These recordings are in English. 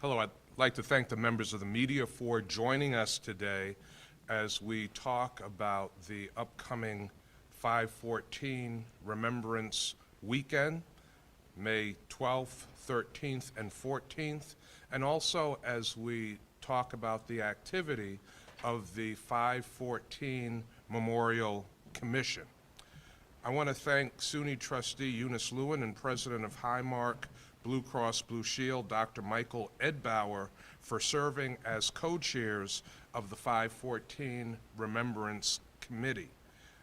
Hello, I'd like to thank the members of the media for joining us today as we talk about the upcoming 514 Remembrance Weekend, May 12th, 13th, and 14th, and also as we talk about the activity of the 514 Memorial Commission. I want to thank SUNY trustee Eunice Lewin and president of Highmark Blue Cross Blue Shield, Dr. Michael Edbauer, for serving as co-chairs of the 514 Remembrance Committee.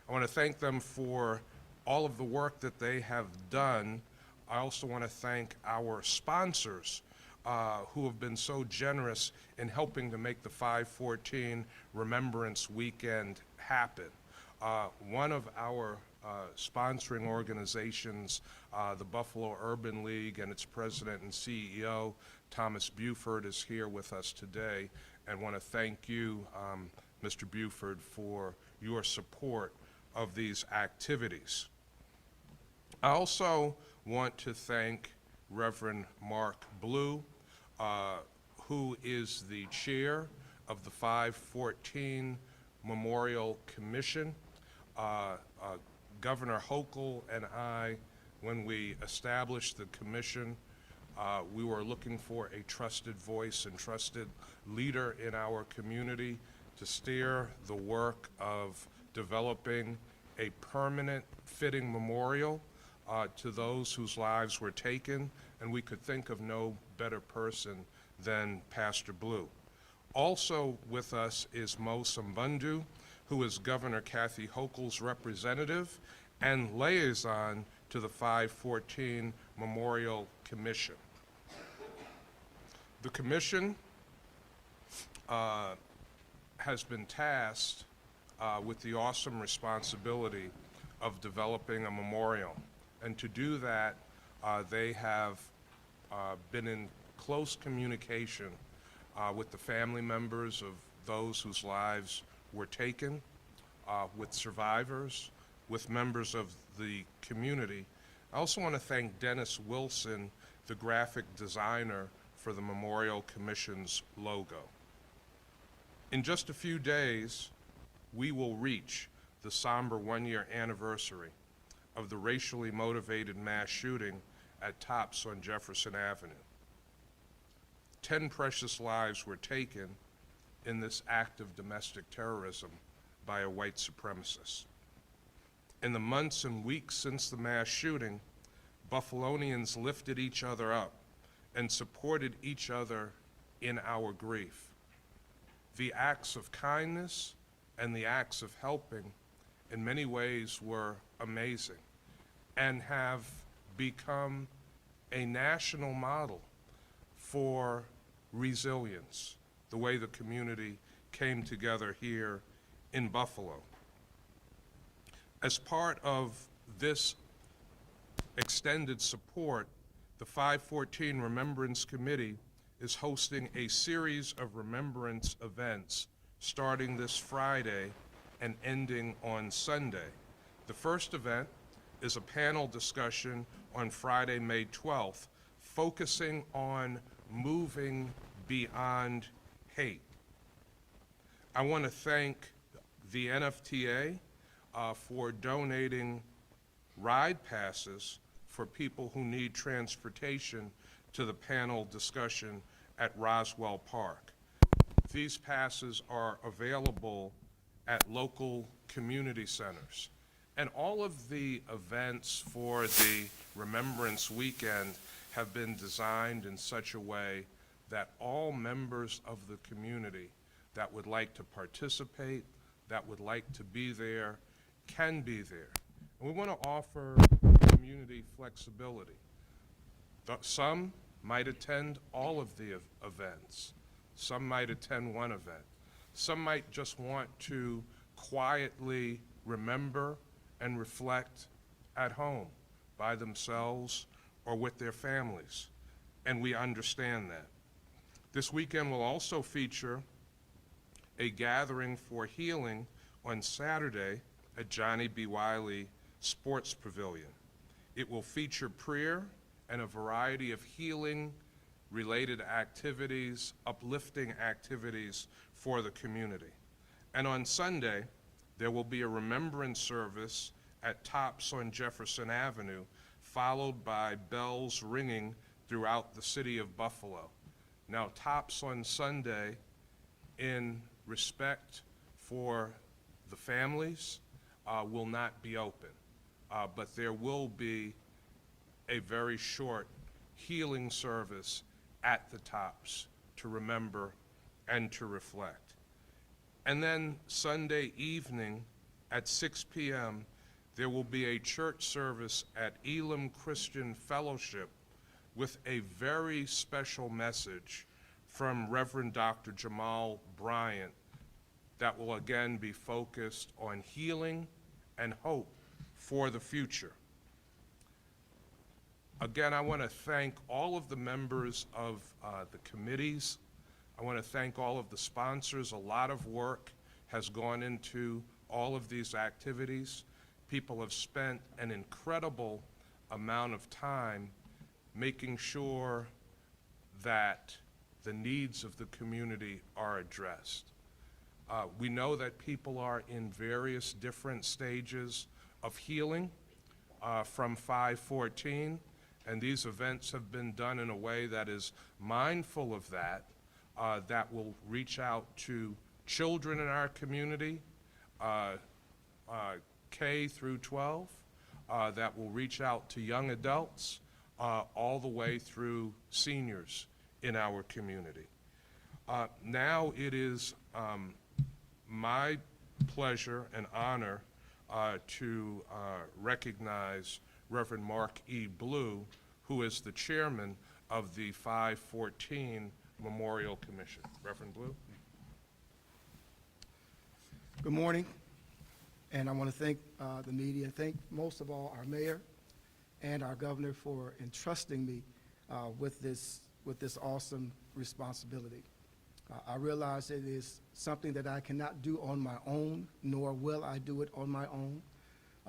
I want to thank them for all of the work that they have done. I also want to thank our sponsors who have been so generous in helping to make the 514 Remembrance Weekend happen. One of our sponsoring organizations, the Buffalo Urban League, and its president and CEO, Thomas Buford, is here with us today, and want to thank you, Mr. Buford, for your support of these activities. I also want to thank Reverend Mark Blue, who is the chair of the 514 Memorial Commission. Governor Hochul and I, when we established the commission, we were looking for a trusted voice and trusted leader in our community to steer the work of developing a permanent fitting memorial to those whose lives were taken, and we could think of no better person than Pastor Blue. Also with us is Mo Sambundu, who is Governor Kathy Hochul's representative and liaison to the 514 Memorial Commission. The commission has been tasked with the awesome responsibility of developing a memorial. And to do that, they have been in close communication with the family members of those whose lives were taken, with survivors, with members of the community. I also want to thank Dennis Wilson, the graphic designer for the Memorial Commission's logo. In just a few days, we will reach the somber one-year anniversary of the racially motivated mass shooting at Tops on Jefferson Avenue. 10 precious lives were taken in this act of domestic terrorism by a white supremacist. In the months and weeks since the mass shooting, Buffalonians lifted each other up and supported each other in our grief. The acts of kindness and the acts of helping in many ways were amazing and have become a national model for resilience, the way the community came together here in Buffalo. As part of this extended support, the 514 Remembrance Committee is hosting a series of remembrance events starting this Friday and ending on Sunday. The first event is a panel discussion on Friday, May 12th, focusing on moving beyond hate. I want to thank the NFTA for donating ride passes for people who need transportation to the panel discussion at Roswell Park. These passes are available at local community centers. And all of the events for the Remembrance Weekend have been designed in such a way that all members of the community that would like to participate, that would like to be there, can be there. And we want to offer community flexibility. Some might attend all of the events. Some might attend one event. Some might just want to quietly remember and reflect at home by themselves or with their families, and we understand that. This weekend will also feature a gathering for healing on Saturday at Johnny B. Wiley Sports Pavilion. It will feature prayer and a variety of healing related activities, uplifting activities for the community. And on Sunday, there will be a remembrance service at Tops on Jefferson Avenue, followed by bells ringing throughout the city of Buffalo. Now, Tops on Sunday, in respect for the families, will not be open, but there will be a very short healing service at the Tops to remember and to reflect. And then Sunday evening at 6 p.m., there will be a church service at Elam Christian Fellowship with a very special message from Reverend Dr. Jamal Bryant that will again be focused on healing and hope for the future. Again, I want to thank all of the members of the committees. I want to thank all of the sponsors. A lot of work has gone into all of these activities. People have spent an incredible amount of time making sure that the needs of the community are addressed. We know that people are in various different stages of healing from 514, and these events have been done in a way that is mindful of that, that will reach out to children in our community, K through 12, that will reach out to young adults, all the way through seniors in our community. Now it is my pleasure and honor to recognize Reverend Mark E. Blue, who is the chairman of the 514 Memorial Commission. Reverend Blue. Good morning, and I want to thank the media, thank most of all our mayor and our governor for entrusting me with this awesome responsibility. I realize it is something that I cannot do on my own, nor will I do it on my own.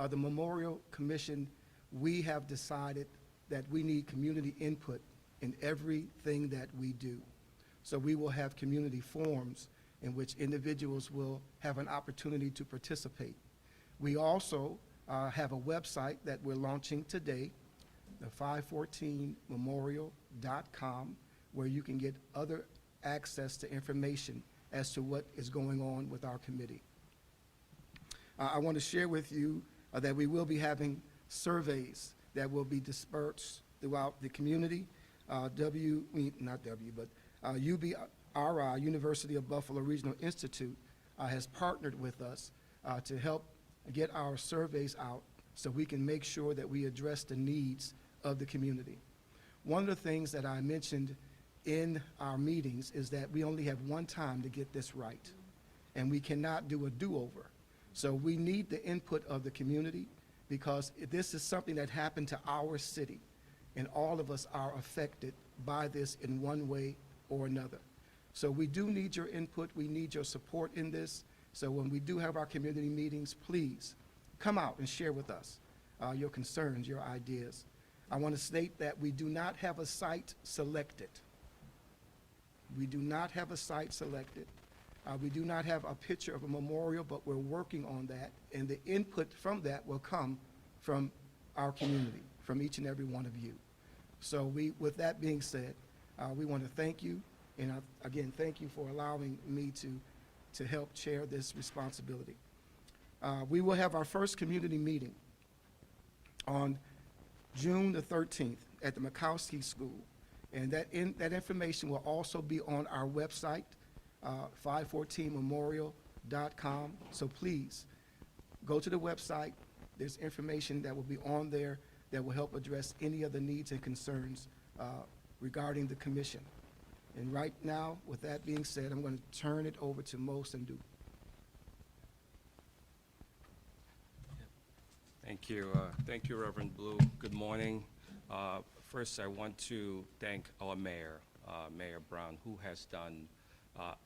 The Memorial Commission, we have decided that we need community input in everything that we do. So we will have community forums in which individuals will have an opportunity to participate. We also have a website that we're launching today, the 514memorial.com, where you can get other access to information as to what is going on with our committee. I want to share with you that we will be having surveys that will be dispersed throughout the community. UBRI, University of Buffalo Regional Institute, has partnered with us to help get our surveys out so we can make sure that we address the needs of the community. One of the things that I mentioned in our meetings is that we only have one time to get this right, and we cannot do a do-over. So we need the input of the community, because this is something that happened to our city, and all of us are affected by this in one way or another. So we do need your input. We need your support in this. So when we do have our community meetings, please come out and share with us your concerns, your ideas. I want to state that we do not have a site selected. We do not have a site selected. We do not have a picture of a memorial, but we're working on that, and the input from that will come from our community, from each and every one of you. So with that being said, we want to thank you, and again, thank you for allowing me to help chair this responsibility. We will have our first community meeting on June the 13th at the Mikowski School, and that information will also be on our website, 514memorial.com. So please go to the website. There's information that will be on there that will help address any of the needs and concerns regarding the commission. And right now, with that being said, I'm going to turn it over to Mo Sandu. Thank you. Thank you, Reverend Blue. Good morning. First, I want to thank our mayor, Mayor Brown, who has done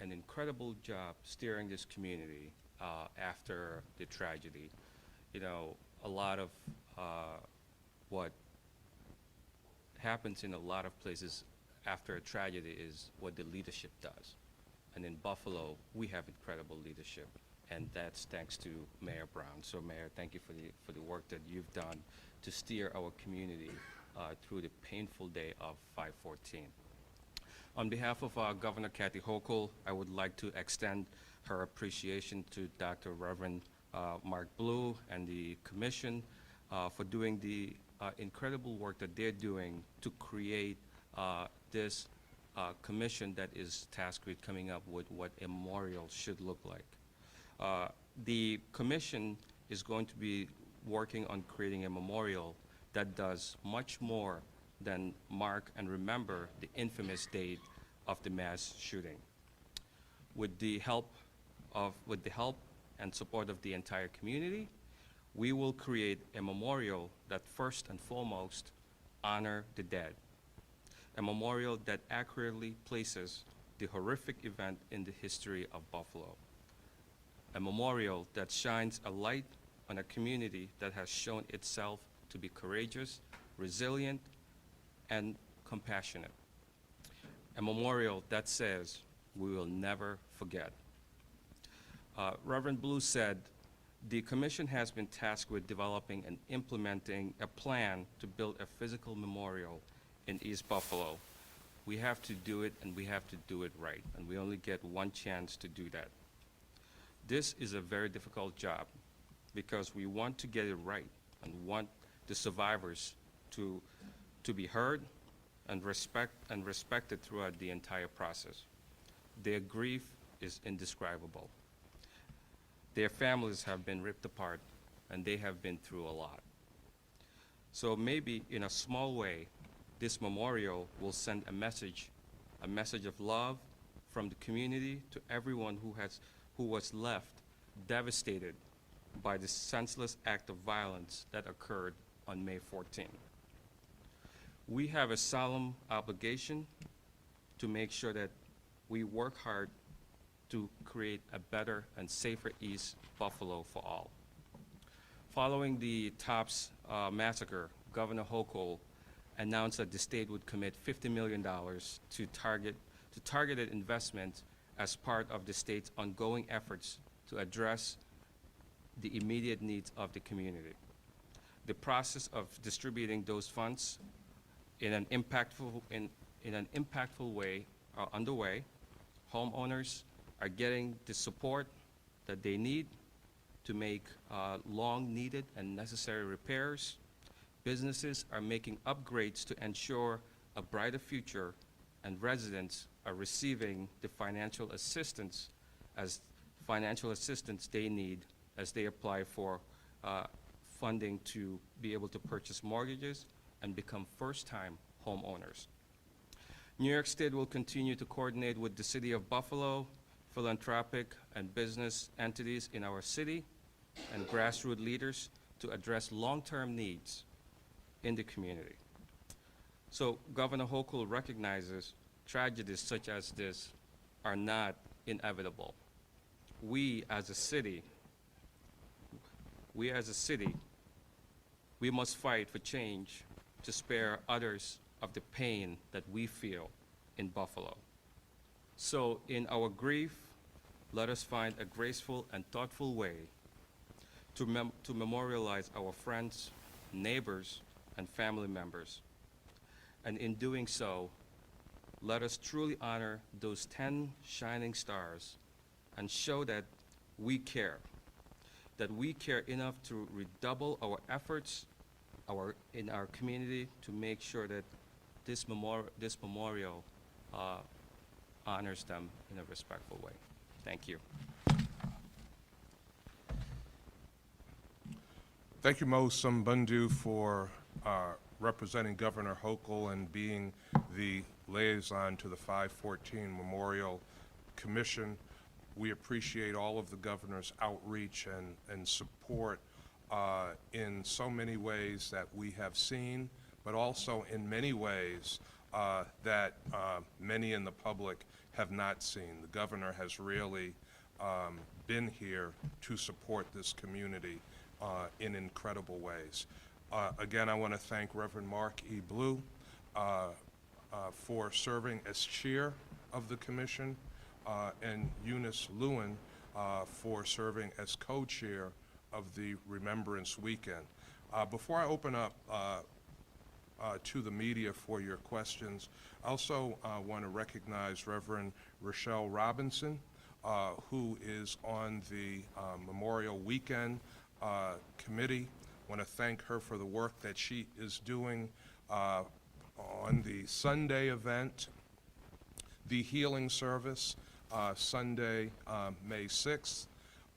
an incredible job steering this community after the tragedy. You know, a lot of what happens in a lot of places after a tragedy is what the leadership does. And in Buffalo, we have incredible leadership, and that's thanks to Mayor Brown. So Mayor, thank you for the work that you've done to steer our community through the painful day of 5/14. On behalf of Governor Kathy Hochul, I would like to extend her appreciation to Dr. Reverend Mark Blue and the Commission for doing the incredible work that they're doing to create this commission that is tasked with coming up with what a memorial should look like. The commission is going to be working on creating a memorial that does much more than mark and remember the infamous date of the mass shooting. With the help and support of the entire community, we will create a memorial that first and foremost honor the dead. A memorial that accurately places the horrific event in the history of Buffalo. A memorial that shines a light on a community that has shown itself to be courageous, resilient, and compassionate. A memorial that says, we will never forget. Reverend Blue said, the commission has been tasked with developing and implementing a plan to build a physical memorial in East Buffalo. We have to do it, and we have to do it right, and we only get one chance to do that. This is a very difficult job because we want to get it right and want the survivors to be heard and respected throughout the entire process. Their grief is indescribable. Their families have been ripped apart, and they have been through a lot. So maybe in a small way, this memorial will send a message of love from the community to everyone who was left devastated by the senseless act of violence that occurred on May 14. We have a solemn obligation to make sure that we work hard to create a better and safer East Buffalo for all. Following the Tops massacre, Governor Hochul announced that the state would commit $50 million to targeted investment as part of the state's ongoing efforts to address the immediate needs of the community. The process of distributing those funds in an impactful way are underway. Homeowners are getting the support that they need to make long-needed and necessary repairs. Businesses are making upgrades to ensure a brighter future, and residents are receiving the financial assistance they need as they apply for funding to be able to purchase mortgages and become first-time homeowners. New York State will continue to coordinate with the City of Buffalo, philanthropic and business entities in our city, and grassroots leaders to address long-term needs in the community. So Governor Hochul recognizes tragedies such as this are not inevitable. We as a city, we must fight for change to spare others of the pain that we feel in Buffalo. So in our grief, let us find a graceful and thoughtful way to memorialize our friends, neighbors, and family members. And in doing so, let us truly honor those 10 shining stars and show that we care enough to redouble our efforts in our community to make sure that this memorial honors them in a respectful way. Thank you. Thank you, Mo Sumbundu, for representing Governor Hochul and being the liaison to the 514 Memorial Commission. We appreciate all of the governor's outreach and support in so many ways that we have seen, but also in many ways that many in the public have not seen. The governor has really been here to support this community in incredible ways. Again, I want to thank Reverend Mark E. Blue, for serving as chair of the commission, and Eunice Lewin for serving as co-chair of the Remembrance Weekend. Before I open up to the media for your questions, I also want to recognize Reverend Rochelle Robinson, who is on the Memorial Weekend Committee. I want to thank her for the work that she is doing on the Sunday event, the healing service, Sunday, May 6th.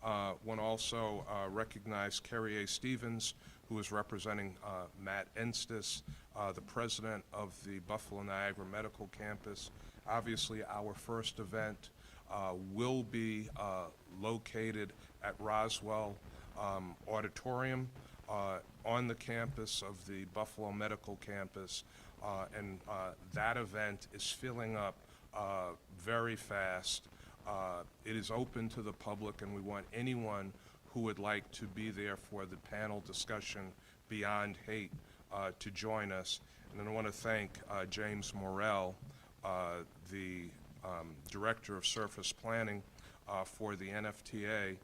Want to also recognize Carrie A. Stevens, who is representing Matt Enstis, the president of the Buffalo Niagara Medical Campus. Obviously, our first event will be located at Roswell Auditorium on the campus of the Buffalo Medical Campus, and that event is filling up very fast. It is open to the public, and we want anyone who would like to be there for the panel discussion Beyond Hate to join us. And then I want to thank James Morrell, the Director of Surface Planning for the NFTA,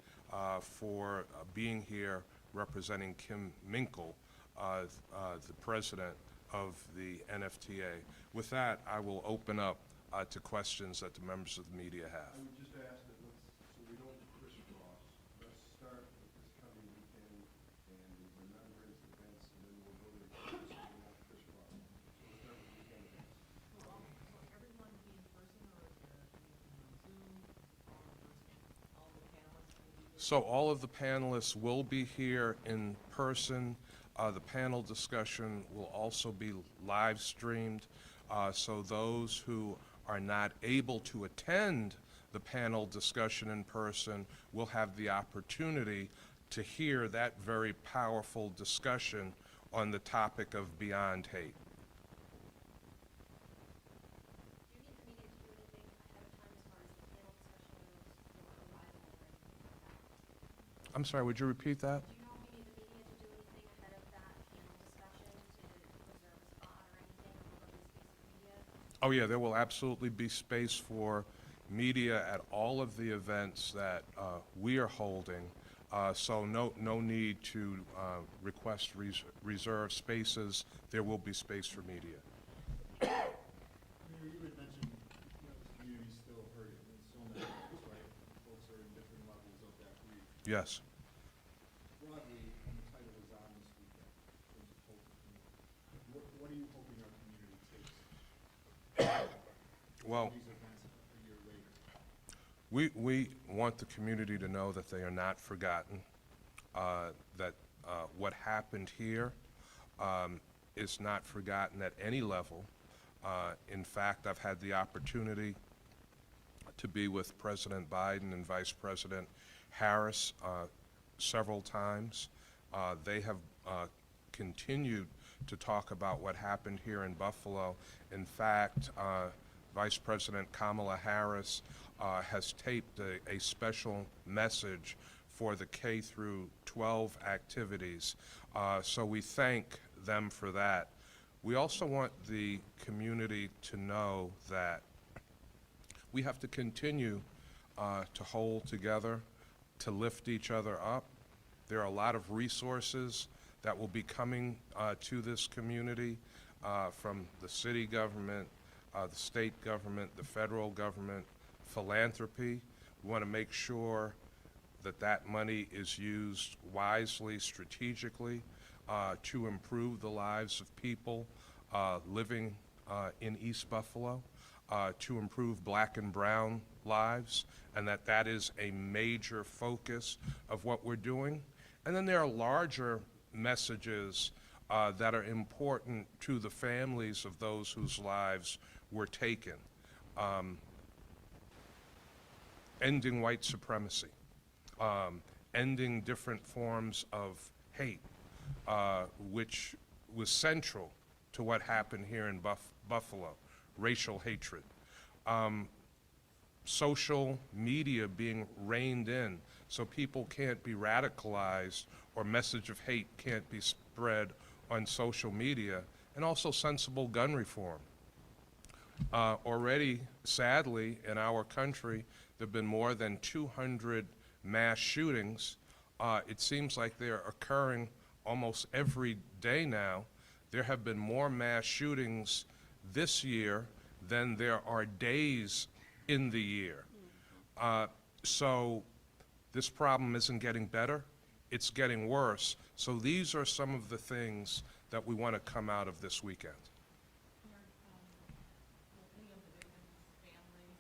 for being here representing Kim Minkle, the President of the NFTA. With that, I will open up to questions that the members of the media have. I would just ask that so we don't crisscross, let's start with this coming weekend and the remembrance events, and then we'll go to the campus so we're not crisscross. So we'll start with the weekend events. Will everyone be in person, or is there Zoom, all the panelists will be there? So all of the panelists will be here in person. The panel discussion will also be live streamed. So those who are not able to attend the panel discussion in person will have the opportunity to hear that very powerful discussion on the topic of Beyond Hate. Do you need the media to do anything ahead of time as far as the panel discussions or arrival or anything like that? I'm sorry, would you repeat that? Do you know if you need the media to do anything ahead of that panel discussion to reserve a spot or anything, or will there be space for media? Oh yeah, there will absolutely be space for media at all of the events that we are holding. So no need to request reserve spaces. There will be space for media. Mayor, you had mentioned, this community's still hurting in so many ways, right? Folks are in different levels of that grief. Yes. Broadly, and the title is on this weekend, in terms of hope and community. What are you hoping our community takes Well, from these events a year later? we want the community to know that they are not forgotten, that what happened here is not forgotten at any level. In fact, I've had the opportunity to be with President Biden and Vice President Harris several times. They have continued to talk about what happened here in Buffalo. In fact, Vice President Kamala Harris has taped a special message for the K through 12 activities. So we thank them for that. We also want the community to know that we have to continue to hold together, to lift each other up. There are a lot of resources that will be coming to this community from the city government, the state government, the federal government, philanthropy. We want to make sure that that money is used wisely, strategically, to improve the lives of people living in East Buffalo, to improve black and brown lives, and that is a major focus of what we're doing. And then there are larger messages that are important to the families of those whose lives were taken. Ending white supremacy, ending different forms of hate, which was central to what happened here in Buffalo, racial hatred. Social media being reined in so people can't be radicalized or message of hate can't be spread on social media, and also sensible gun reform. Already, sadly, in our country, there have been more than 200 mass shootings. It seems like they're occurring almost every day now. There have been more mass shootings this year than there are days in the year. So this problem isn't getting better, it's getting worse. So these are some of the things that we want to come out of this weekend. Mayor, will any of the victims' families,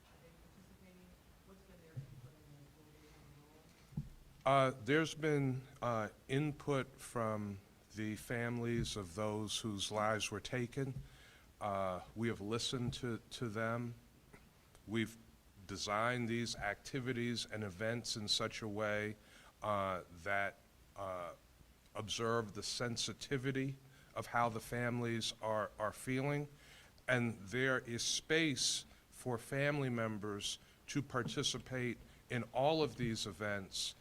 are they participating? What's been their input in this? Will they have a role? There's been input from the families of those whose lives were taken. We have listened to them. We've designed these activities and events in such a way that observe the sensitivity of how the families are feeling. And there is space for family members to participate in all of these events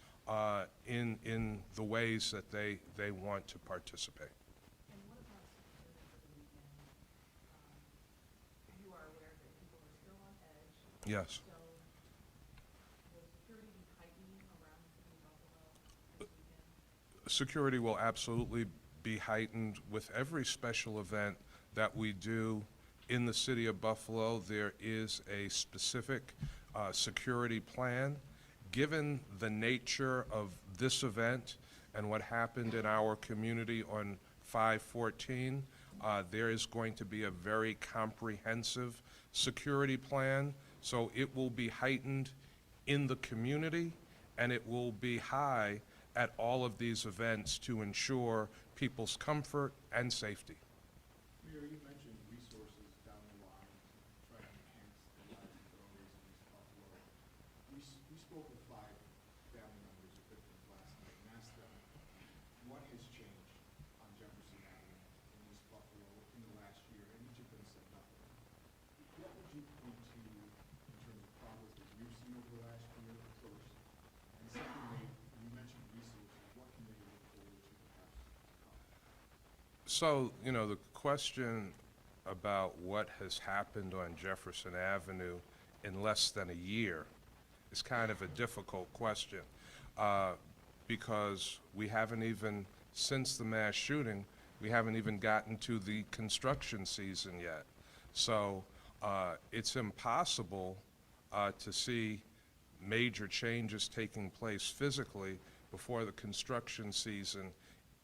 in the ways that they want to participate. And what about security for the weekend? You are aware that people are still on edge. Yes. So will security be heightened around the city of Buffalo this weekend? Security will absolutely be heightened with every special event that we do in the city of Buffalo. There is a specific security plan. Given the nature of this event and what happened in our community on 5/14, there is going to be a very comprehensive security plan. So it will be heightened in the community, and it will be high at all of these events to ensure people's comfort and safety. Mayor, you mentioned resources down the line to try to enhance the lives of families in East Buffalo. We spoke with 5 family members of victims last night and asked them what has changed on Jefferson Avenue in East Buffalo in the last year, and each of them said nothing. What would you point to in terms of progress that you've seen over the last year first? And secondly, you mentioned resources. What can they look forward to perhaps to come? So, you know, the question about what has happened on Jefferson Avenue in less than a year is kind of a difficult question because we haven't even, since the mass shooting, we haven't even gotten to the construction season yet. So it's impossible to see major changes taking place physically before the construction season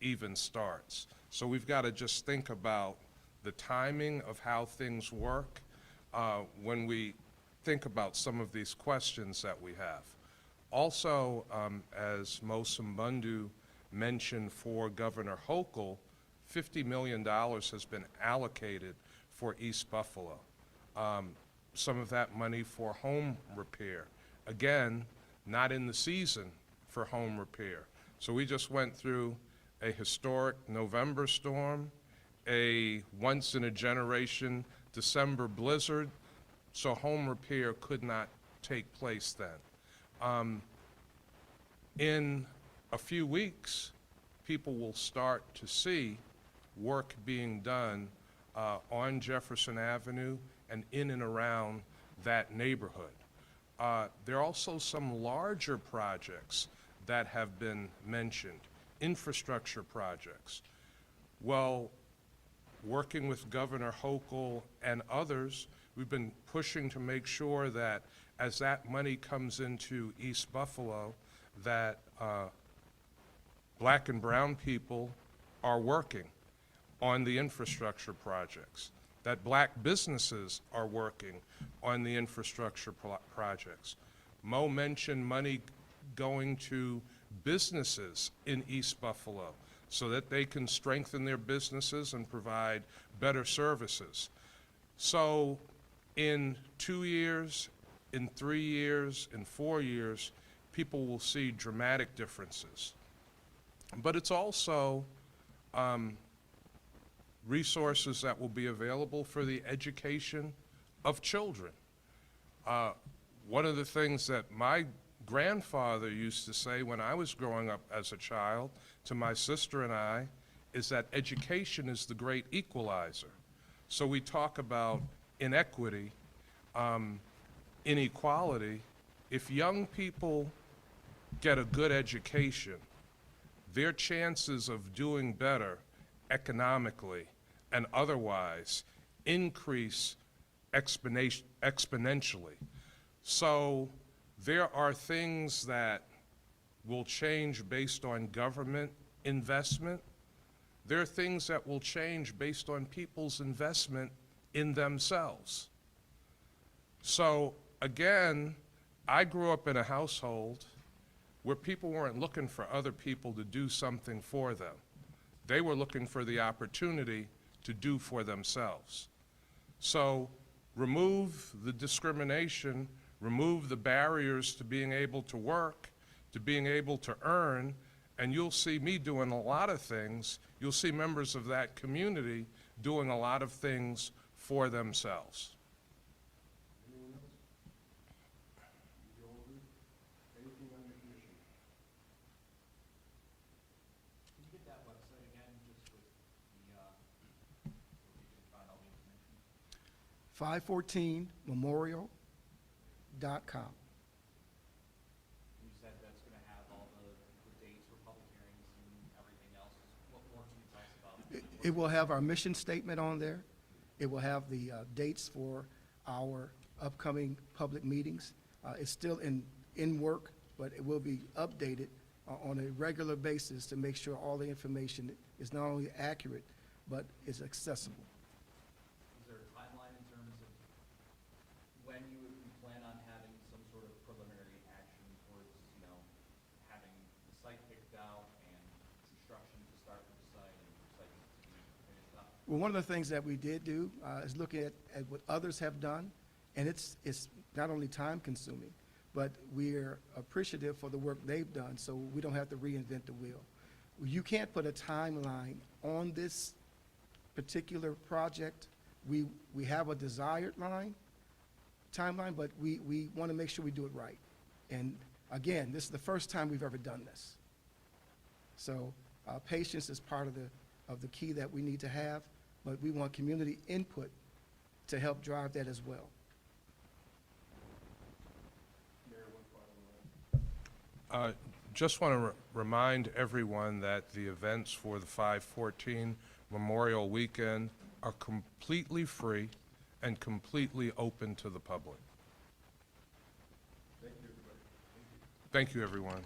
even starts. So we've got to just think about the timing of how things work when we think about some of these questions that we have. Also, as Mosum Bundu mentioned for Governor Hochul, $50 million has been allocated for East Buffalo. Some of that money for home repair. Again, not in the season for home repair. So we just went through a historic November storm, a once-in-a-generation December blizzard, so home repair could not take place then. In a few weeks, people will start to see work being done on Jefferson Avenue and in and around that neighborhood. There are also some larger projects that have been mentioned, infrastructure projects. Well, working with Governor Hochul and others, we've been pushing to make sure that as that money comes into East Buffalo, that black and brown people are working on the infrastructure projects, that black businesses are working on the infrastructure projects. Mo mentioned money going to businesses in East Buffalo so that they can strengthen their businesses and provide better services. So in 2 years, in 3 years, in 4 years, people will see dramatic differences. But it's also resources that will be available for the education of children. One of the things that my grandfather used to say when I was growing up as a child to my sister and I is that education is the great equalizer. So we talk about inequity, inequality. If young people get a good education, their chances of doing better economically and otherwise increase exponentially. So there are things that will change based on government investment. There are things that will change based on people's investment in themselves. So again, I grew up in a household where people weren't looking for other people to do something for them. They were looking for the opportunity to do for themselves. So remove the discrimination, remove the barriers to being able to work, to being able to earn, and you'll see me doing a lot of things. You'll see members of that community doing a lot of things for themselves. Anyone else? You all good? Anything on the commission? Can you get that website again, just with the, where we can find all the information? 514memorial.com. You said that's gonna have all the dates for public hearings and everything else. What more can you tell us about it? It will have our mission statement on there. It will have the dates for our upcoming public meetings. It's still in work, but it will be updated on a regular basis to make sure all the information is not only accurate, but is accessible. Is there a timeline in terms of when you would plan on having some sort of preliminary action towards, having the site picked out and construction to start with the site and the site to be finished up? Well, one of the things that we did do is looking at what others have done, and it's not only time-consuming, but we're appreciative for the work they've done, so we don't have to reinvent the wheel. You can't put a timeline on this particular project. We have a desired timeline, but we want to make sure we do it right. And again, this is the first time we've ever done this. So patience is part of the key that we need to have, but we want community input to help drive that as well. Mayor, one final one. Just want to remind everyone that the events for the 514 Memorial Weekend are completely free and completely open to the public. Thank you, everybody. Thank you, everyone.